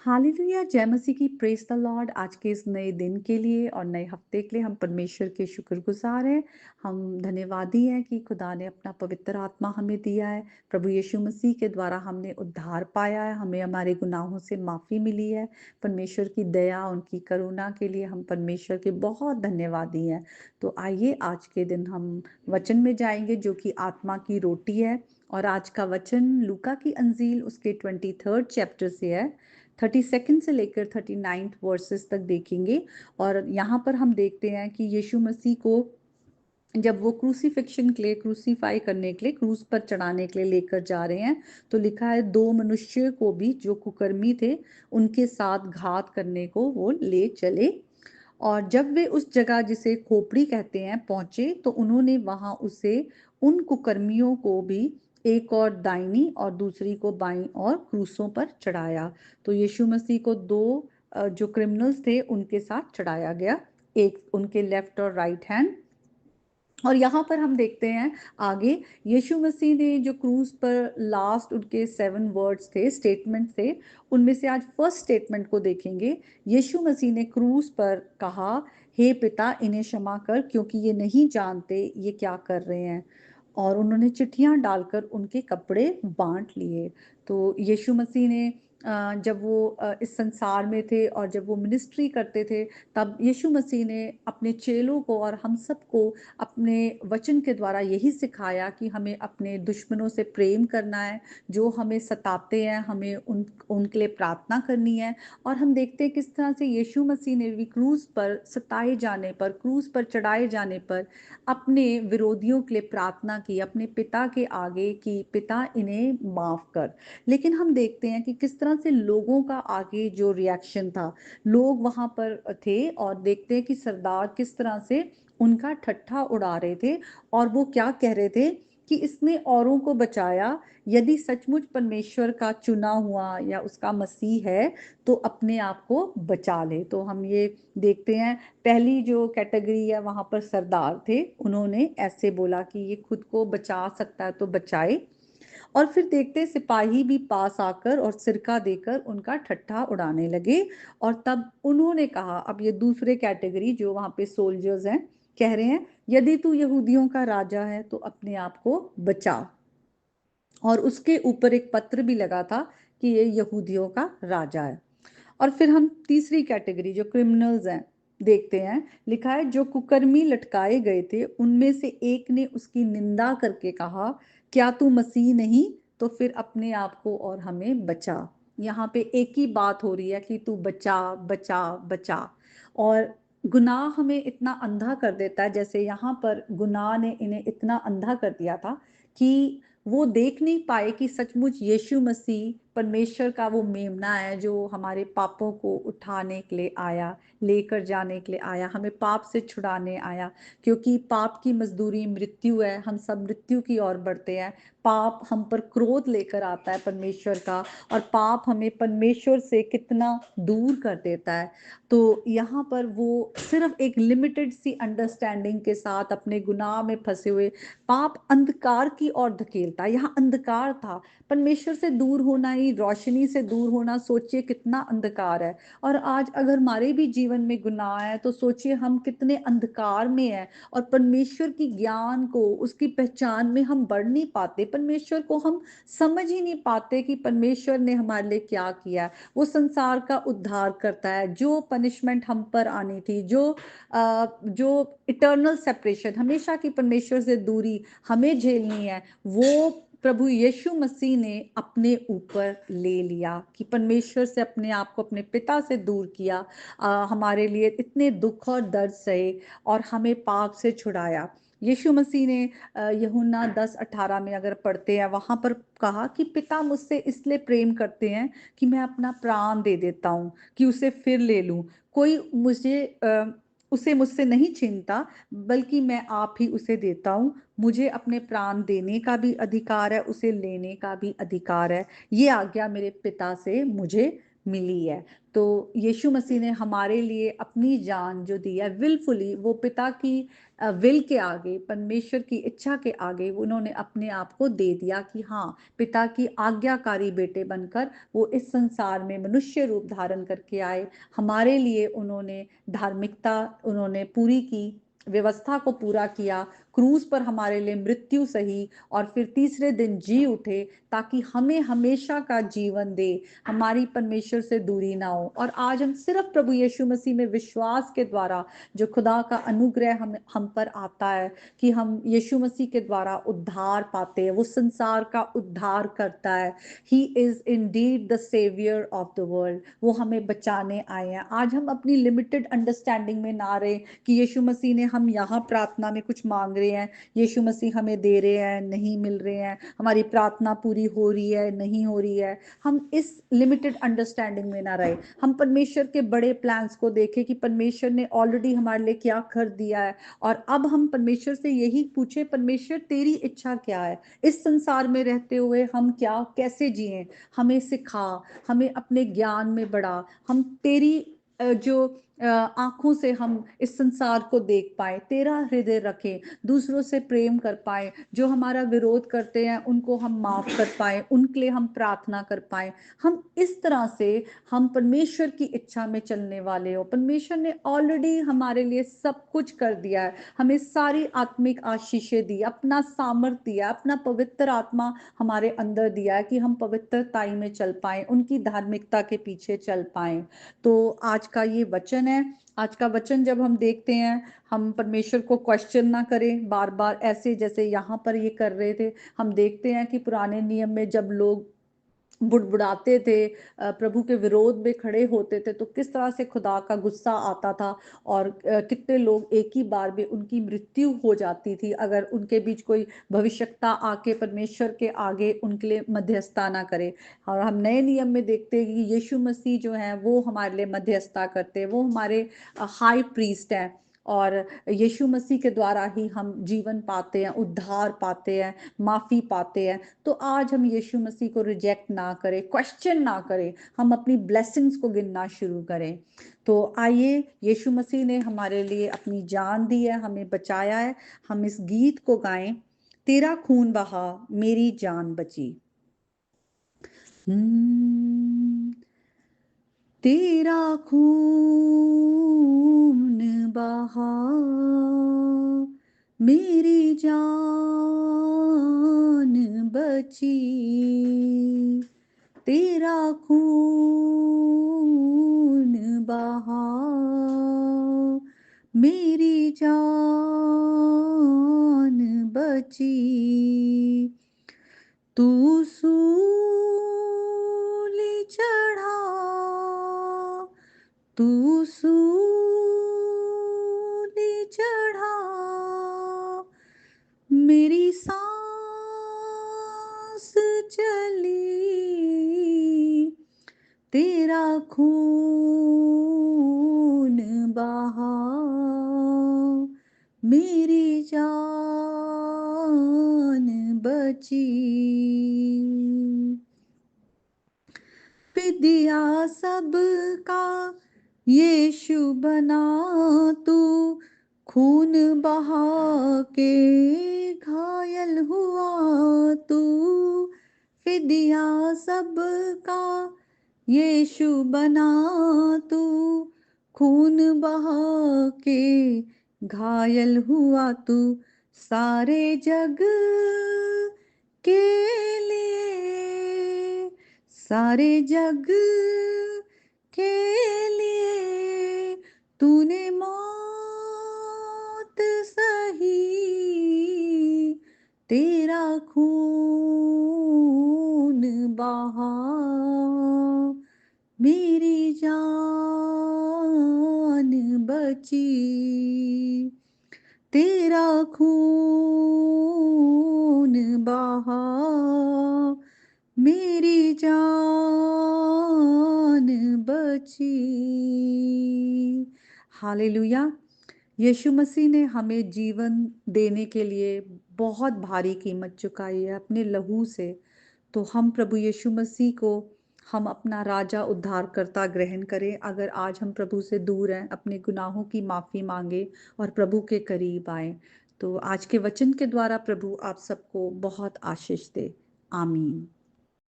Hallelujah, जय मसीह की, praise the Lord. आज के इस नए दिन के लिए और नए हफ्ते के लिए हम परमेश्वर के शुक्रगुजार हैं। हम धन्यवादी हैं कि खुदा ने अपना पवित्र आत्मा हमें दिया है। प्रभु यीशु मसीह के द्वारा हमने उद्धार पाया है, हमें हमारे गुनाहों से माफ़ी मिली है। परमेश्वर की दया, उनकी करुणा के लिए हम परमेश्वर के बहुत धन्यवादी हैं। तो आइए आज के दिन हम वचन में जाएंगे जो कि आत्मा की रोटी है। और आज का वचन लूका की अंजील उसके 23rd चैप्टर से है। 32nd से लेकर 39th वर्सेस तक देखेंगे। और यहाँ पर हम देखते हैं कि यीशु मसीह को जब वो क्रूसीफिक्शन के लिए, क्रूसीफाई करने के लिए, क्रूस पर चढ़ाने के लिए लेकर जा रहे हैं, तो लिखा है दो मनुष्य को भी जो कुकर्मी थे उनके साथ घात करने को वो ले चले। और जब वे उस जगह जिसे खोपड़ी कहते हैं पहुंचे, तो उन्होंने वहां उसे, उन कुकर्मियों को भी, एक और दाहिनी और दूसरी को बाईं और क्रूसों पर चढ़ाया। तो यीशु मसीह को दो जो क्रिमिनल्स थे उनके साथ चढ़ाया गया, एक उनके लेफ्ट और राइट हैंड। और यहाँ पर हम देखते हैं आगे, यीशु मसीह ने जो क्रूज पर लास्ट उनके 7 वर्ड्स थे, स्टेटमेंट थे, उनमें से आज फर्स्ट स्टेटमेंट को देखेंगे। यीशु मसीह ने क्रूज पर कहा, हे पिता, इन्हें क्षमा कर, क्योंकि ये नहीं जानते ये क्या कर रहे हैं। और उन्होंने चिट्ठियां डालकर उनके कपड़े बांट लिए। तो यीशु मसीह ने जब वो इस संसार में थे और जब वो मिनिस्ट्री करते थे, तब यीशु मसीह ने अपने चेलों को और हम सबको अपने वचन के द्वारा यही सिखाया कि हमें अपने दुश्मनों से प्रेम करना है, जो हमें सताते हैं हमें उनके लिए प्रार्थना करनी है। और हम देखते हैं किस तरह से यीशु मसीह ने भी क्रूज पर सताए जाने पर, क्रूज पर चढ़ाए जाने पर अपने विरोधियों के लिए प्रार्थना की, अपने पिता के आगे कि पिता इन्हें माफ कर। लेकिन हम देखते हैं कि किस तरह से लोगों का आगे जो रिएक्शन था, लोग वहां पर थे और देखते हैं कि सरदार किस तरह से उनका ठट्ठा उड़ा रहे थे। और वो क्या कह रहे थे कि इसने औरों को बचाया, यदि सचमुच परमेश्वर का चुना हुआ या उसका मसीह है तो अपने आप को बचा ले। तो हम ये देखते हैं, पहली जो कैटेगरी है वहां पर सरदार थे, उन्होंने ऐसे बोला कि ये खुद को बचा सकता है तो बचाए। और फिर देखते सिपाही भी पास आकर और सिरका देकर उनका ठट्ठा उड़ाने लगे। और तब उन्होंने कहा, अब ये दूसरे कैटेगरी जो वहां पे सोल्जर्स हैं, कह रहे हैं, यदि तू यहूदियों का राजा है तो अपने आप को बचा। और उसके ऊपर एक पत्र भी लगा था कि ये यहूदियों का राजा है। और फिर हम तीसरी कैटेगरी जो क्रिमिनल्स हैं देखते हैं, लिखा है जो कुकर्मी लटकाए गए थे उनमें से एक ने उसकी निंदा करके कहा, क्या तू मसीह नहीं, तो फिर अपने आप को और हमें बचा। यहाँ पे एक ही बात हो रही है कि तू बचा बचा बचा। और गुनाह हमें इतना अंधा कर देता है, जैसे यहाँ पर गुनाह ने इन्हें इतना अंधा कर दिया था कि वो देख नहीं पाए कि सचमुच यीशु मसीह परमेश्वर का वो मेमना है जो हमारे पापों को उठाने के लिए आया, लेकर जाने के लिए आया, हमें पाप से छुड़ाने आया। क्योंकि पाप की मजदूरी मृत्यु है, हम सब मृत्यु की ओर बढ़ते हैं। पाप हम पर क्रोध लेकर आता है परमेश्वर का, और पाप हमें परमेश्वर से कितना दूर कर देता है। तो यहाँ पर वो सिर्फ एक लिमिटेड सी अंडरस्टैंडिंग के साथ अपने गुनाह में फंसे हुए, पाप अंधकार की ओर धकेलता है। यहाँ अंधकार था, परमेश्वर से दूर होना ही, रोशनी से दूर होना, सोचिए कितना अंधकार है। और आज अगर हमारे भी जीवन में गुनाह है तो सोचिए हम कितने अंधकार में हैं, और परमेश्वर की ज्ञान को, उसकी पहचान में हम बढ़ नहीं पाते, परमेश्वर को हम समझ ही नहीं पाते कि परमेश्वर ने हमारे लिए क्या किया। वो संसार का उद्धार करता है, जो पनिशमेंट हम पर आनी थी, जो इटर्नल सेपरेशन, हमेशा की परमेश्वर से दूरी हमें झेलनी है, वो प्रभु यीशु मसीह ने अपने ऊपर ले लिया कि परमेश्वर से अपने आप को, अपने पिता से दूर किया, हमारे लिए इतने दुख और दर्द सहे और हमें पाप से छुड़ाया। यीशु मसीह ने यूहन्ना 10:18 में अगर पढ़ते हैं, वहां पर कहा कि पिता मुझसे इसलिए प्रेम करते हैं कि मैं अपना प्राण दे देता हूँ कि उसे फिर ले लूं। कोई उसे मुझसे नहीं छीनता, बल्कि मैं आप ही उसे देता हूँ। मुझे अपने प्राण देने का भी अधिकार है, उसे लेने का भी अधिकार है। ये आज्ञा मेरे पिता से मुझे मिली है। तो यीशु मसीह ने हमारे लिए अपनी जान जो दी है विलफुली, वो पिता की विल के आगे, परमेश्वर की इच्छा के आगे उन्होंने अपने आप को दे दिया कि हाँ, पिता की आज्ञाकारी बेटे बनकर वो इस संसार में मनुष्य रूप धारण करके आए। हमारे लिए उन्होंने धार्मिकता उन्होंने पूरी की, व्यवस्था को पूरा किया, क्रूस पर हमारे लिए मृत्यु सही और फिर तीसरे दिन जी उठे ताकि हमें हमेशा का जीवन दे, हमारी परमेश्वर से दूरी ना हो। और आज हम सिर्फ प्रभु यीशु मसीह में विश्वास के द्वारा जो खुदा का अनुग्रह हम पर आता है कि हम यीशु मसीह के द्वारा उद्धार पाते हैं, वो संसार का उद्धार करता है। He is indeed the saviour of the world, वो हमें बचाने आए हैं। आज हम अपनी लिमिटेड अंडरस्टैंडिंग में ना रहे कि यीशु मसीह ने, हम यहाँ प्रार्थना में कुछ मांग रहे हैं, यीशु मसीह हमें दे रहे हैं, नहीं मिल रहे हैं, हमारी प्रार्थना पूरी हो रही है, नहीं हो रही है। हम इस लिमिटेड अंडरस्टैंडिंग में ना रहे, हम परमेश्वर के बड़े प्लान्स को देखें कि परमेश्वर ने ऑलरेडी हमारे लिए क्या कर दिया है। और अब हम परमेश्वर से यही पूछे, परमेश्वर तेरी इच्छा क्या है, इस संसार में रहते हुए हम क्या कैसे जिए, हमें सिखा, हमें अपने ज्ञान में बढ़ा, हम तेरी जो आंखों से हम इस संसार को देख पाए, तेरा हृदय रखें, दूसरों से प्रेम कर पाए, जो हमारा विरोध करते हैं उनको हम माफ कर पाए, उनके लिए हम प्रार्थना कर पाए। हम इस तरह से हम परमेश्वर की इच्छा में चलने वाले हो। परमेश्वर ने ऑलरेडी हमारे लिए सब कुछ कर दिया है, हमें सारी आत्मिक आशीषें दी, अपना सामर्थ दिया, अपना पवित्र आत्मा हमारे अंदर दिया है कि हम पवित्रताई में चल पाए, उनकी धार्मिकता के पीछे चल पाए। तो आज का ये वचन है, आज का वचन जब हम देखते हैं, हम परमेश्वर को क्वेश्चन ना करें बार बार ऐसे जैसे यहाँ पर ये कर रहे थे। हम देखते हैं कि पुराने नियम में जब लोग बुड़बुड़ाते थे, प्रभु के विरोध में खड़े होते थे, तो किस तरह से खुदा का गुस्सा आता था और कितने लोग एक ही बार में उनकी मृत्यु हो जाती थी अगर उनके बीच कोई भविष्यता आके परमेश्वर के आगे उनके लिए मध्यस्थता ना करे। और हम नए नियम में देखते हैं कि यीशु मसीह जो है वो हमारे लिए मध्यस्थता करते हैं, वो हमारे हाई प्रीस्ट हैं और यीशु मसीह के द्वारा ही हम जीवन पाते हैं, उद्धार पाते हैं, माफी पाते हैं। तो आज हम यीशु मसीह को रिजेक्ट ना करें, क्वेश्चन ना करें, हम अपनी ब्लेसिंग्स को गिनना शुरू करें। तो आइए, यीशु मसीह ने हमारे लिए अपनी जान दी है, हमें बचाया है, हम इस गीत को गाएं, तेरा खून बहा मेरी जान बची। तेरा खून बहा मेरी जान बची, तेरा खून बहा मेरी जान बची, तू सूली चढ़ा, तू सूली चढ़ा, मेरी सांस चली, तेरा खून बहा मेरी जान बची, फिदिया सबका यीशु बना तू, खून बहा के घायल हुआ तू, फिदिया सबका यीशु बना तू, खून बहा के घायल हुआ तू, सारे जग के लिए, सारे जग के लिए तूने मौत सही, तेरा खून बहा मेरी जान बची, तेरा खून बहा मेरी जान बची। हालेलुया। यीशु मसीह ने हमें जीवन देने के लिए बहुत भारी कीमत चुकाई है अपने लहू से। तो हम प्रभु यीशु मसीह को हम अपना राजा उद्धारकर्ता ग्रहण करें। अगर आज हम प्रभु से दूर हैं, अपने गुनाहों की माफ़ी माँगे और प्रभु के करीब आएँ। तो आज के वचन के द्वारा प्रभु आप सबको बहुत आशीष दे। आमीन।